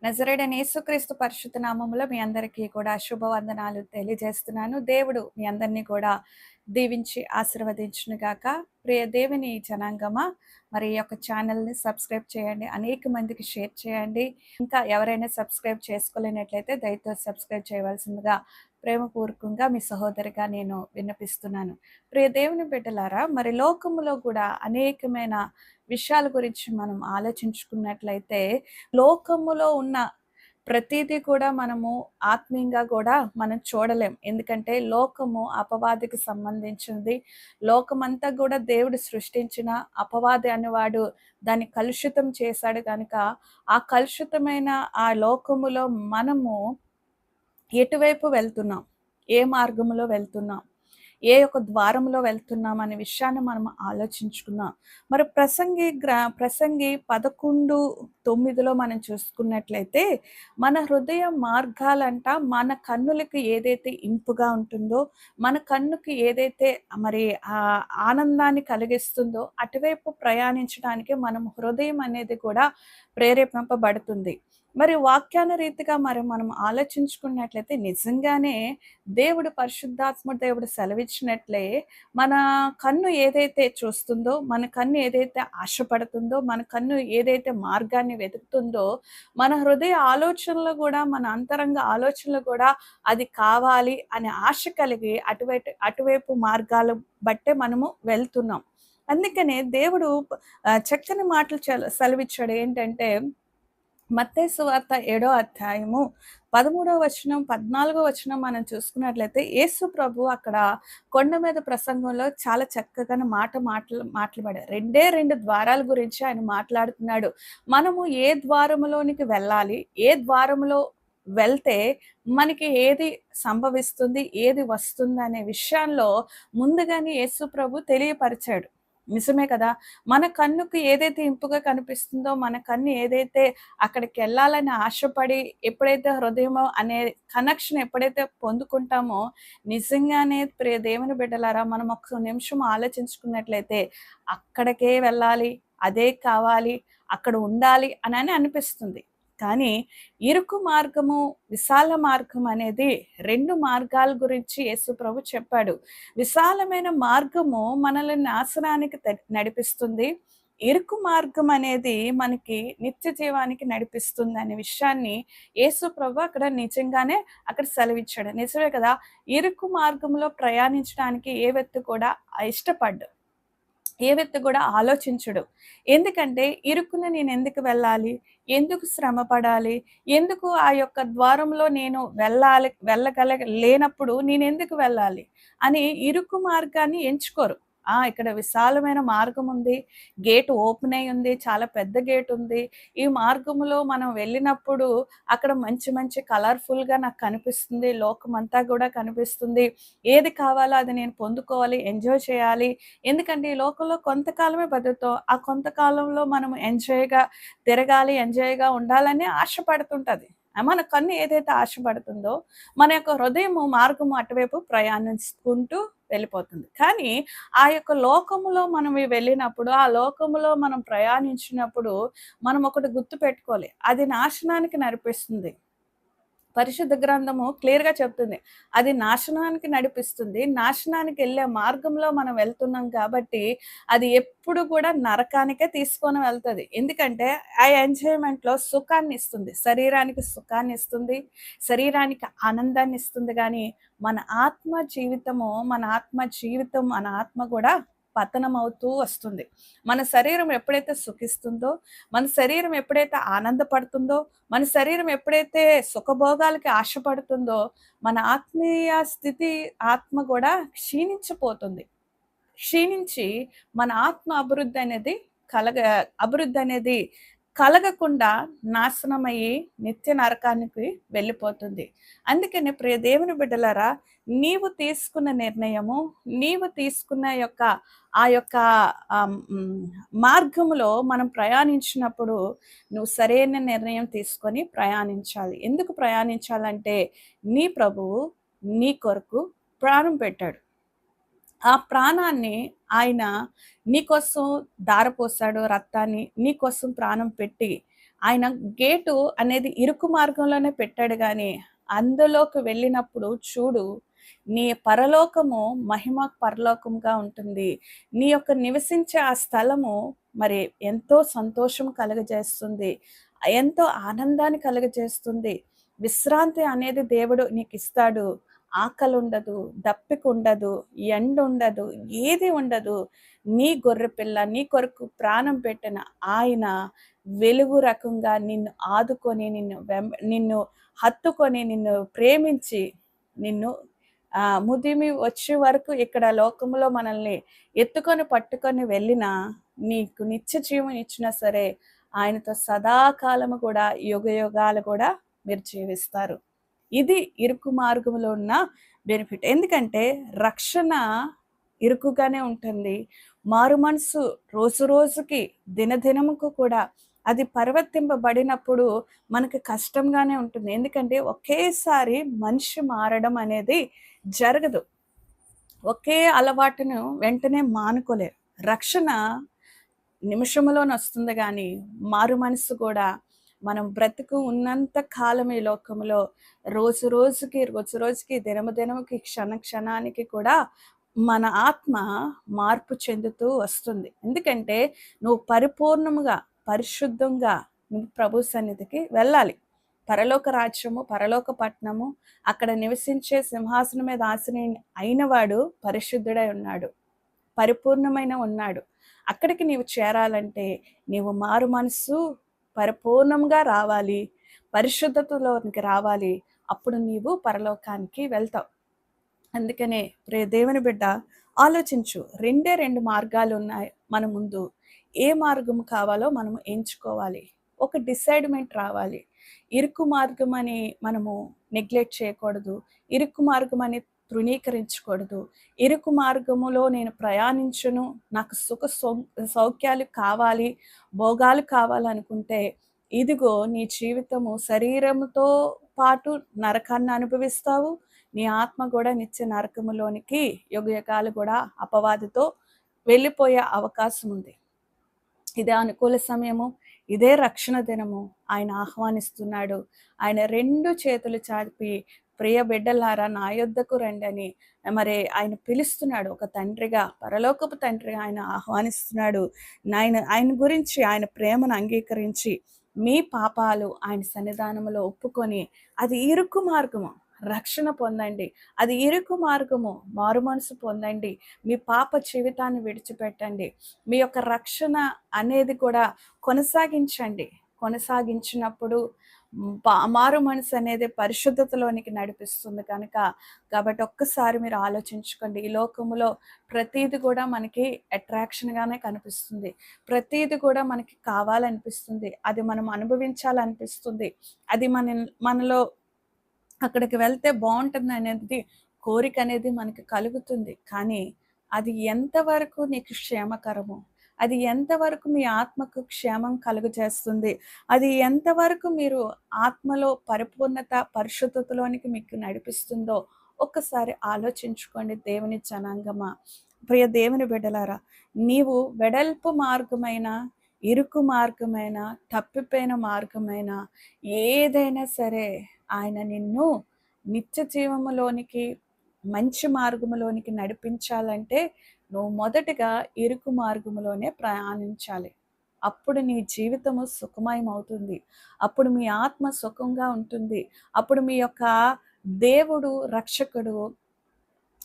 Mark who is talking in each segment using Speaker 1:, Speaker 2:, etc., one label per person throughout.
Speaker 1: నజరేయుడైన యేసుక్రీస్తు పరిశుద్ధ నామములో మీ అందరికీ కూడా శుభవందనాలు తెలియజేస్తున్నాను. దేవుడు మీ అందరినీ కూడా దీవించి ఆశీర్వదించును గాక. ప్రియ దేవుని జనాంగమా, మరి ఈ యొక్క ఛానల్‌ని సబ్స్క్రైబ్ చేయండి. అనేక మందికి షేర్ చేయండి. ఇంకా ఎవరైనా సబ్స్క్రైబ్ చేసుకోలేనట్లయితే దయతో సబ్స్క్రైబ్ చేయవలసిందిగా ప్రేమపూర్వకంగా మీ సహోదరిగా నేను విన్నపిస్తున్నాను. ప్రియ దేవుని బిడ్డలారా, మరి లోకములో కూడా అనేకమైన విషయాల గురించి మనం ఆలోచించుకున్నట్లయితే లోకములో ఉన్న ప్రతీదీ కూడా మనము ఆత్మీయంగా కూడా మనం చూడలేం. ఎందుకంటే లోకము అపవాదికి సంబంధించింది. లోకమంతా కూడా దేవుడు సృష్టించిన అపవాది అనేవాడు దాన్ని కలుషితం చేశాడు గనుక, ఆ కలుషితమైన ఆ లోకములో మనము ఎటువైపు వెళ్తున్నాం? ఏ మార్గములో వెళ్తున్నాం? ఏ యొక్క ద్వారంలో వెళ్తున్నాం అనే విషయాన్ని మనం ఆలోచించుకుందాం. మరి ప్రసంగి 11:9లో మనం చూసుకున్నట్లయితే, మన హృదయ మార్గాలంట మన కన్నులకి ఏదైతే ఇంపుగా ఉంటుందో, మన కన్నుకి ఏదైతే మరి ఆనందాన్ని కలిగిస్తుందో, అటువైపు ప్రయాణించడానికి మనం హృదయం అనేది కూడా ప్రేరేపింపబడుతుంది. మరి వాక్యానురీతిగా మనం ఆలోచించుకున్నట్లయితే నిజంగానే పరిశుద్ధాత్మ దేవుడు సెలవిచ్చినట్లే మన కన్ను ఏదైతే చూస్తుందో, మన కన్ను ఏదైతే ఆశపడుతుందో, మన కన్ను ఏదైతే మార్గాన్ని వెతుకుతుందో, మన హృదయ ఆలోచనలు కూడా, మన అంతరంగ ఆలోచనలు కూడా అది కావాలి అనే ఆశ కలిగి అటువైపు మార్గాలు బట్టే మనము వెళ్తున్నాం. అందుకనే దేవుడు చక్కని మాటలు సెలవిచ్చాడు. ఏంటంటే మత్తయి సువార్త 7వ అధ్యాయము 13వ వచనం, 14వ వచనం మనం చూసుకున్నట్లయితే యేసు ప్రభు అక్కడ కొండ మీద ప్రసంగంలో చాలా చక్కగా మాట్లాడారు. రెండే రెండు ద్వారాల గురించి ఆయన మాట్లాడుతున్నాడు. మనము ఏ ద్వారములోనికి వెళ్ళాలి, ఏ ద్వారములో వెళ్తే మనకి ఏది సంభవిస్తుంది, ఏది వస్తుంది అనే విషయాల్లో ముందుగానే యేసు ప్రభు తెలియపరిచాడు. నిజమే కదా! మన కన్నుకు ఏదైతే ఇంపుగా కనిపిస్తుందో, మన కన్ను ఏదైతే అక్కడికెళ్ళాలని ఆశపడి ఎప్పుడైతే హృదయమో అనే కనెక్షన్ ఎప్పుడైతే పొందుకుంటామో, నిజంగానే ప్రియ దేవుని బిడ్డలారా, మనం ఒక్క నిమిషం ఆలోచించుకున్నట్లయితే అక్కడికే వెళ్ళాలి, అదే కావాలి, అక్కడ ఉండాలి అనని అనిపిస్తుంది. కానీ ఇరుకు మార్గము, విశాల మార్గం అనేది 2 మార్గాల గురించి యేసు ప్రభు చెప్పాడు. విశాలమైన మార్గము మనల్ని నాశనానికి నడిపిస్తుంది. ఇరుకు మార్గం అనేది మనకి నిత్య జీవానికి నడిపిస్తుంది అనే విషయాన్ని యేసు ప్రభు అక్కడ నిజంగానే అక్కడ సెలవిచ్చాడు. నిజమే కదా! ఇరుకు మార్గంలో ప్రయాణించడానికి ఏ వ్యక్తి కూడా ఇష్టపడ్డు. ఏ వ్యక్తి కూడా ఆలోచించడు. ఎందుకంటే ఇరుకున నేనెందుకు వెళ్ళాలి? ఎందుకు శ్రమ పడాలి? ఎందుకు ఆ యొక్క ద్వారంలో నేను లేనప్పుడు నేనెందుకు వెళ్ళాలి? అని ఇరుకు మార్గాన్ని ఎంచుకోరు. ఇక్కడ విశాలమైన మార్గం ఉంది. గేట్ ఓపెన్ అయ్యి ఉంది. చాలా పెద్ద గేట్ ఉంది. ఈ మార్గంలో మనం వెళ్ళినప్పుడు అక్కడ మంచి మంచి కలర్‌ఫుల్‌గా నాకు కనిపిస్తుంది. లోకమంతా కూడా కనిపిస్తుంది. ఏది కావాలో అది నేను పొందుకోవాలి, ఎంజాయ్ చేయాలి. ఎందుకంటే ఈ లోకంలో కొంతకాలమే బతుకుతాం. ఆ కొంతకాలంలో మనం తిరగాలి, ఎంజాయ్‌గా ఉండాలని ఆశపడుతుంటది. మన కన్ను ఏదైతే ఆశపడుతుందో, మన యొక్క హృదయము మార్గము అటువైపు ప్రయాణించుకుంటూ వెళ్ళిపోతుంది. కానీ ఆ యొక్క లోకములో మనం వెళ్ళినప్పుడు, ఆ లోకములో మనం ప్రయాణించినప్పుడు మనం ఒకటి గుర్తుపెట్టుకోవాలి. అది నాశనానికి నడిపిస్తుంది. పరిశుద్ధ గ్రంథము క్లియర్‌గా చెప్తుంది. అది నాశనానికి నడిపిస్తుంది. నాశనానికెళ్ళే మార్గంలో మనం వెళ్తున్నాం కాబట్టి, అది ఎప్పుడు కూడా నరకానికే తీసుకొని వెళ్తది. ఎందుకంటే, ఆ ఎంజాయ్‌మెంట్‌లో సుఖాన్నిస్తుంది. శరీరానికి సుఖాన్నిస్తుంది. శరీరానికి ఆనందాన్నిస్తుంది గానీ, మన ఆత్మ కూడా పతనమవుతూ వస్తుంది. మన శరీరం ఎప్పుడైతే సుఖిస్తుందో, మన శరీరం ఎప్పుడైతే ఆనందపడుతుందో, మన శరీరం ఎప్పుడైతే సుఖభోగాలకి ఆశపడుతుందో, మన ఆత్మీయ స్థితి ఆత్మ కూడా క్షీణించిపోతుంది. క్షీణించి మన ఆత్మ అభివృద్ధి అనేది కలగకుండా నాశనమయ్యి నిత్య నరకానికి వెళ్ళిపోతుంది. అందుకని ప్రియ దేవుని బిడ్డలారా, నీవు తీసుకున్న నిర్ణయము, నీవు తీసుకున్న ఆ యొక్క మార్గములో మనం ప్రయాణించినప్పుడు నువ్వు సరైన నిర్ణయం తీసుకొని ప్రయాణించాలి. ఎందుకు ప్రయాణించాలంటే, నీ ప్రభువు నీ కొరకు ప్రాణం పెట్టాడు. ఆ ప్రాణాన్ని ఆయన నీకోసం ధారపోసాడు. రక్తాన్ని నీకోసం ప్రాణం పెట్టి ఆయన గేటు అనేది ఇరుకు మార్గంలోనే పెట్టాడు గానీ, అందులోకి వెళ్ళినప్పుడు చూడు, నీ పరలోకము మహిమ పరలోకంగా ఉంటుంది. నీ యొక్క నివసించే ఆ స్థలము మరి ఎంతో సంతోషం కలుగజేస్తుంది. ఎంతో ఆనందాన్ని కలుగజేస్తుంది. విశ్రాంతి అనేది దేవుడు నీకిస్తాడు. ఆకలుండదు, దప్పికుండదు, ఎండుండదు, ఏది ఉండదు. నీ గొర్రెపిల్ల నీ కొరకు ప్రాణం పెట్టిన ఆయన వెలుగు రకంగా నిన్ను ఆదుకొని, నిన్ను హత్తుకొని, నిన్ను ప్రేమించి, నిన్ను ముదిమి వచ్చే వరకు ఇక్కడ లోకంలో మనల్ని ఎత్తుకొని, పట్టుకొని వెళ్ళినా, నీకు నిత్య జీవం ఇచ్చినా సరే, ఆయనతో సదాకాలము కూడా యుగయుగాలు కూడా మీరు జీవిస్తారు. ఇది ఇరుకు మార్గంలో ఉన్న బెనిఫిట్. ఎందుకంటే రక్షణ ఇరుకుగానే ఉంటుంది. మారు మనసు రోజు రోజుకి, దినదినముకు కూడా అది పరివర్తింపబడినప్పుడు మనకి కష్టంగానే ఉంటుంది. ఎందుకంటే ఒకేసారి మనిషి మారడం అనేది జరగదు. ఒకే అలవాటును వెంటనే మానుకోలేరు. రక్షణ నిమిషంలోనొస్తుంది గానీ, మారు మనసు కూడా మనం బ్రతుకు ఉన్నంత కాలం ఈ లోకంలో రోజు రోజుకి, దినము దినముకి, క్షణ క్షణానికి కూడా మన ఆత్మ మార్పు చెందుతూ వస్తుంది. ఎందుకంటే నువ్వు పరిపూర్ణముగా, పరిశుద్ధంగా నువ్వు ప్రభు సన్నిధికి వెళ్ళాలి. పరలోక రాజ్యము, పరలోక పట్టణము, అక్కడ నివసించే సింహాసనం మీద ఆసీనుడు అయినవాడు పరిశుద్ధుడై ఉన్నాడు. పరిపూర్ణమైన ఉన్నాడు. అక్కడికి నీవు చేరాలంటే నీవు మారు మనసు పరిపూర్ణంగా రావాలి. పరిశుద్ధతలోనికి రావాలి. అప్పుడు నీవు పరలోకానికి వెళ్తావు. అందుకనే ప్రియ దేవుని బిడ్డ ఆలోచించు. రెండు మార్గాలు ఉన్నాయి మన ముందు. ఏ మార్గం కావాలో మనం ఎంచుకోవాలి. ఒక డిసైడ్మెంట్ రావాలి. ఇరుకు మార్గం అని మనము నెగ్లెక్ట్ చేయకూడదు. ఇరుకు మార్గం అని తృణీకరించకూడదు. ఇరుకు మార్గములో నేను ప్రయాణించను, నాకు సౌఖ్యాలు కావాలి, భోగాలు కావాలనుకుంటే ఇదిగో నీ జీవితము శరీరముతో పాటు నరకాన్ని అనుభవిస్తావు. నీ ఆత్మ కూడా నిత్య నరకములోనికి యుగయుగాలు కూడా అపవాదితో వెళ్ళిపోయే అవకాశం ఉంది. ఇదే అనుకూల సమయము, ఇదే రక్షణ దినము. ఆయన ఆహ్వానిస్తున్నాడు. ఆయన 2 చేతులు చాపి ప్రియ బిడ్డలారా నా యొద్దకు రండని మరి ఆయన పిలుస్తున్నాడు. ఒక తండ్రిగా, పరలోకపు తండ్రిగా ఆయన ఆహ్వానిస్తున్నాడు. ఆయన గురించి, ఆయన ప్రేమను అంగీకరించి మీ పాపాలు ఆయన సన్నిధానంలో ఒప్పుకొని, అది ఇరుకు మార్గము, రక్షణ పొందండి. అది ఇరుకు మార్గము, మారు మనసు పొందండి. మీ పాప జీవితాన్ని విడిచిపెట్టండి. మీ యొక్క రక్షణ అనేది కూడా కొనసాగించండి. కొనసాగించినప్పుడు మారు మనసు అనేది పరిశుద్ధతలోనికి నడిపిస్తుంది కనుక, కాబట్టి ఒక్కసారి మీరు ఆలోచించుకోండి. ఈ లోకములో ప్రతీది కూడా మనకి అట్రాక్షన్‌గానే కనిపిస్తుంది. ప్రతీది కూడా మనకి కావాలనిపిస్తుంది. అది మనం అనుభవించాలనిపిస్తుంది. అది మనలో అక్కడికి వెళ్తే బావుంటుంది అనేది కోరిక అనేది మనకి కలుగుతుంది. కానీ అది ఎంతవరకు నీకు క్షేమకరము? అది ఎంతవరకు మీ ఆత్మకు క్షేమం కలుగజేస్తుంది? అది ఎంతవరకు మీరు ఆత్మలో పరిపూర్ణత, పరిశుద్ధతలోనికి మీకు నడిపిస్తుందో ఒక్కసారి ఆలోచించుకోండి దేవుని జనాంగమా. ప్రియ దేవుని బిడ్డలారా, నీవు వెడల్పు మార్గమైన, ఇరుకు మార్గమైన, తప్పిపోయిన మార్గమైన ఏదైనా సరే ఆయన నిన్ను నిత్య జీవములోనికి, మంచి మార్గములోనికి నడిపించాలంటే నువ్వు మొదటగా ఇరుకు మార్గములోనే ప్రయాణించాలి. అప్పుడు నీ జీవితము సుఖమయమవుతుంది. అప్పుడు మీ ఆత్మ సుఖంగా ఉంటుంది. అప్పుడు మీ యొక్క దేవుడు, రక్షకుడు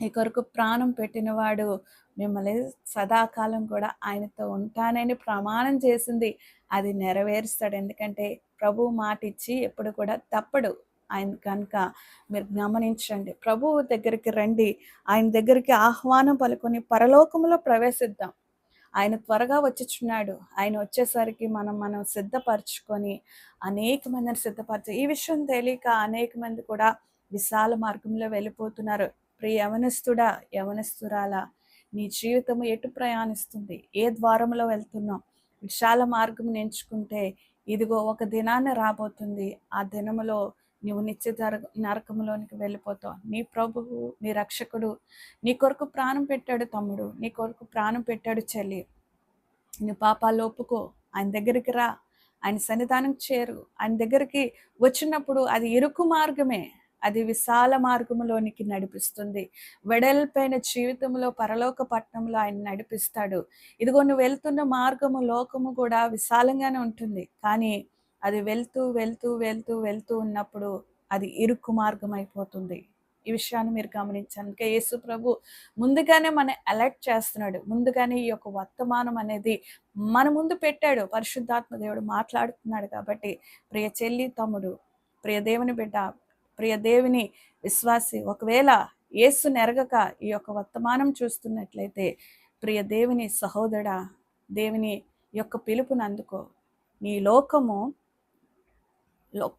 Speaker 1: ఈ కొరకు ప్రాణం పెట్టినవాడు మిమ్మల్ని సదాకాలం కూడా ఆయనతో ఉంటానని ప్రమాణం చేసింది. అది నెరవేరుస్తాడు. ఎందుకంటే ప్రభువు మాటిచ్చి ఎప్పుడు కూడా తప్పడు. ఆయన కనుక మీరు గమనించండి. ప్రభువు దగ్గరికి రండి. ఆయన దగ్గరికి ఆహ్వానం పలుకొని పరలోకంలో ప్రవేశిద్దాం. ఆయన త్వరగా వచ్చుచున్నాడు. ఆయన వచ్చేసరికి మనం సిద్ధపరచుకొని అనేక మందిని ఈ విషయం తెలియక అనేక మంది కూడా విశాల మార్గంలో వెళ్ళిపోతున్నారు. ప్రియ యవనస్తుడా, యవనస్తురాలా, నీ జీవితము ఎటు ప్రయాణిస్తుంది? ఏ ద్వారంలో వెళ్తున్నావు? విశాల మార్గం ఎంచుకుంటే ఇదిగో ఒక దినాన రాబోతుంది. ఆ దినములో నువ్వు నరకంలోనికి వెళ్ళిపోతావు. నీ ప్రభువు, నీ రక్షకుడు నీ కొరకు ప్రాణం పెట్టాడు తమ్ముడు. నీ కొరకు ప్రాణం పెట్టాడు చెల్లి. నీ పాపాలు ఒప్పుకో. ఆయన దగ్గరికి రా. ఆయన సన్నిధానం చేరు. ఆయన దగ్గరికి వచ్చినప్పుడు అది ఇరుకు మార్గమే, అది విశాల మార్గములోనికి నడిపిస్తుంది. వెడల్పైన జీవితంలో పరలోక పట్టణంలో ఆయన నడిపిస్తాడు. ఇదిగో నువ్వు వెళ్తున్న మార్గము, లోకము కూడా విశాలంగానే ఉంటుంది. కానీ అది వెళ్తూ వెళ్తూ వెళ్తూ వెళ్తూ ఉన్నప్పుడు అది ఇరుకు మార్గం అయిపోతుంది. ఈ విషయాన్ని మీరు గమనించాలి. అందుకే యేసు ప్రభు ముందుగానే మన అలర్ట్ చేస్తున్నాడు. ముందుగానే ఈ యొక్క వర్తమానం అనేది మన ముందు పెట్టాడు. పరిశుద్ధాత్మ దేవుడు మాట్లాడుతున్నాడు కాబట్టి ప్రియ చెల్లి, తమ్ముడు, ప్రియ దేవుని బిడ్డ, ప్రియ దేవుని విశ్వాసి, ఒకవేళ యేసుని ఎరగక ఈ యొక్క వర్తమానం చూస్తున్నట్లయితే ప్రియ దేవుని సహోదరుడా, దేవుని యొక్క పిలుపుని అందుకో. నీ లోకము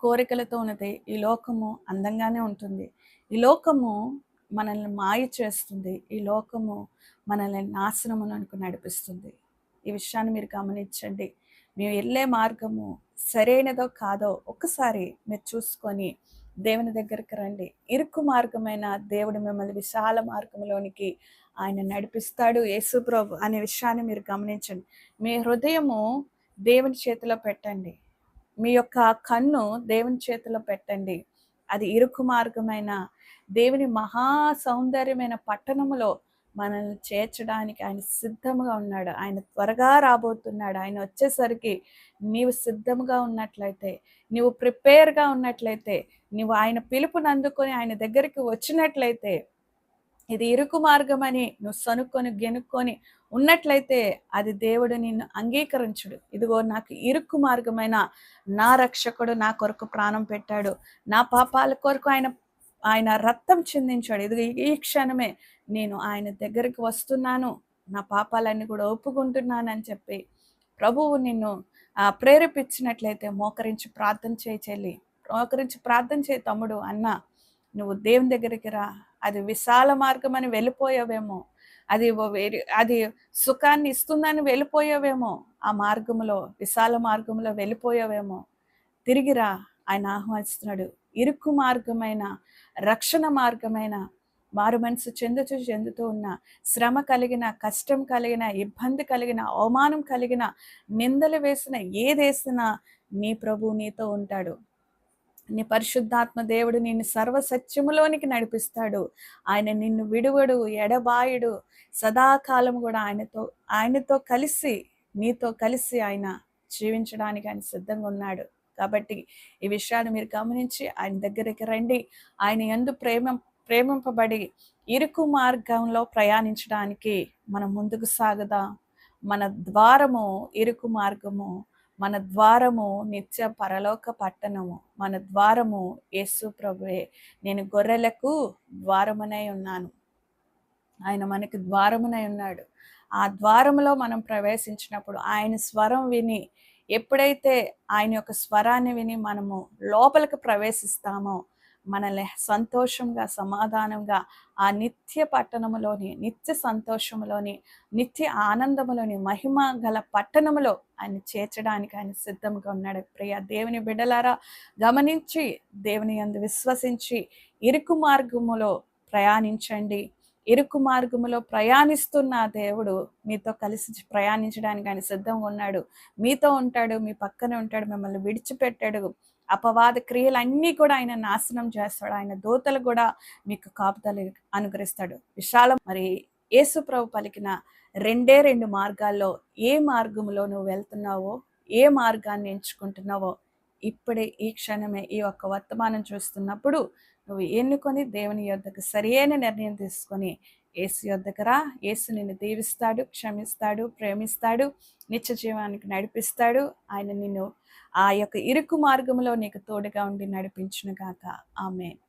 Speaker 1: కోరికలతో ఉన్నది. ఈ లోకము అందంగానే ఉంటుంది. ఈ లోకము మనల్ని మాయ చేస్తుంది. ఈ లోకము మనల్ని నాశనమునకు నడిపిస్తుంది. ఈ విషయాన్ని మీరు గమనించండి. మేము వెళ్ళే మార్గము సరైనదో కాదో ఒక్కసారి మీరు చూసుకొని దేవుని దగ్గరికి రండి. ఇరుకు మార్గమైన దేవుడు మిమ్మల్ని విశాల మార్గంలోనికి ఆయన నడిపిస్తాడు. యేసు ప్రభు అనే విషయాన్ని మీరు గమనించండి. మీ హృదయము దేవుని చేతిలో పెట్టండి. మీ యొక్క కన్ను దేవుని చేతిలో పెట్టండి. అది ఇరుకు మార్గమైన దేవుని మహా సౌందర్యమైన పట్టణములో మనల్ని చేర్చడానికి ఆయన సిద్ధంగా ఉన్నాడు. ఆయన త్వరగా రాబోతున్నాడు. ఆయన వచ్చేసరికి నీవు సిద్ధంగా ఉన్నట్లయితే, నీవు ప్రిపేర్గా ఉన్నట్లయితే, నీవు ఆయన పిలుపుని అందుకొని ఆయన దగ్గరికి వచ్చినట్లయితే, ఇది ఇరుకు మార్గమని నువ్వు సనుక్కొని గెనుక్కొని ఉన్నట్లయితే అది దేవుడు నిన్ను అంగీకరించుడు. ఇదిగో నాకు ఇరుకు మార్గమైన నా రక్షకుడు నా కొరకు ప్రాణం పెట్టాడు, నా పాపాల కొరకు ఆయన ఆయన రక్తం చిందించాడు. ఇదిగో ఈ క్షణమే నేను ఆయన దగ్గరికి వస్తున్నాను, నా పాపాలన్నీ కూడా ఒప్పుకుంటున్నానని చెప్పి ప్రభువు నిన్ను ప్రేరేపించినట్లయితే మోకరించి ప్రార్థన చేయి చెల్లి, మోకరించి ప్రార్థన చేయి తమ్ముడు, అన్న. నువ్వు దేవుని దగ్గరికి రా. అది విశాల మార్గం అని వెళ్ళిపోయావేమో, అది సుఖాన్ని ఇస్తుందని వెళ్ళిపోయావేమో, ఆ మార్గంలో విశాల మార్గంలో వెళ్ళిపోయావేమో, తిరిగిరా. ఆయన ఆహ్వానిస్తున్నాడు. ఇరుకు మార్గమైన, రక్షణ మార్గమైన, మారు మనసు చెందుతూ ఉన్న, శ్రమ కలిగిన, కష్టం కలిగిన, ఇబ్బంది కలిగిన, అవమానం కలిగిన, నిందలు వేసిన, ఏదేసినా నీ ప్రభు నీతో ఉంటాడు. నీ పరిశుద్ధాత్మ దేవుడు నిన్ను సర్వసత్యములోనికి నడిపిస్తాడు. ఆయన నిన్ను విడువడు, ఎడబాయుడు. సదాకాలం కూడా ఆయనతో కలిసి, నీతో కలిసి ఆయన జీవించడానికి ఆయన సిద్ధంగా ఉన్నాడు. కాబట్టి ఈ విషయాన్ని మీరు గమనించి ఆయన దగ్గరికి రండి. ఆయన యందు ప్రేమింపబడి ఇరుకు మార్గంలో ప్రయాణించడానికి మనం ముందుకు సాగుదాం. మన ద్వారము ఇరుకు మార్గము, మన ద్వారము నిత్య పరలోక పట్టణము, మన ద్వారము యేసు ప్రభువే. నేను గొర్రెలకు ద్వారమునై ఉన్నాను. ఆయన మనకి ద్వారమునై ఉన్నాడు. ఆ ద్వారములో మనం ప్రవేశించినప్పుడు ఆయన స్వరం విని, ఎప్పుడైతే ఆయన యొక్క స్వరాన్ని విని మనము లోపలికి ప్రవేశిస్తామో, మనల్ని సంతోషంగా, సమాధానంగా ఆ నిత్య పట్టణములోని, నిత్య సంతోషములోని, నిత్య ఆనందములోని, మహిమ గల పట్టణములో ఆయన చేర్చడానికి ఆయన సిద్ధంగా ఉన్నాడు. ప్రియ దేవుని బిడ్డలారా, గమనించి దేవుని యందు విశ్వసించి ఇరుకు మార్గములో ప్రయాణించండి. ఇరుకు మార్గములో ప్రయాణిస్తున్న దేవుడు మీతో కలిసి ప్రయాణించడానికి ఆయన సిద్ధంగా ఉన్నాడు. మీతో ఉంటాడు, మీ పక్కనే ఉంటాడు, మిమ్మల్ని విడిచిపెట్టాడు. అపవాద క్రియలన్నీ కూడా ఆయన నాశనం చేస్తాడు. ఆయన దూతలు కూడా మీకు కాపుదలు అనుగ్రహిస్తాడు. విశాలం. మరి యేసు ప్రభు పలికిన రెండు మార్గాల్లో ఏ మార్గంలో నువ్వు వెళ్తున్నావో, ఏ మార్గాన్ని ఎంచుకుంటున్నావో, ఇప్పుడే ఈ క్షణమే ఈ ఒక్క వర్తమానం చూస్తున్నప్పుడు నువ్వు ఎన్నుకొని దేవుని యొద్దకు సరైన నిర్ణయం తీసుకొని యేసు యొద్దకు రా. యేసు నిన్ను దీవిస్తాడు, క్షమిస్తాడు, ప్రేమిస్తాడు, నిత్య జీవానికి నడిపిస్తాడు. ఆయన నిన్ను ఆ యొక్క ఇరుకు మార్గంలో నీకు తోడుగా ఉండి నడిపించును గాక. ఆమేన్.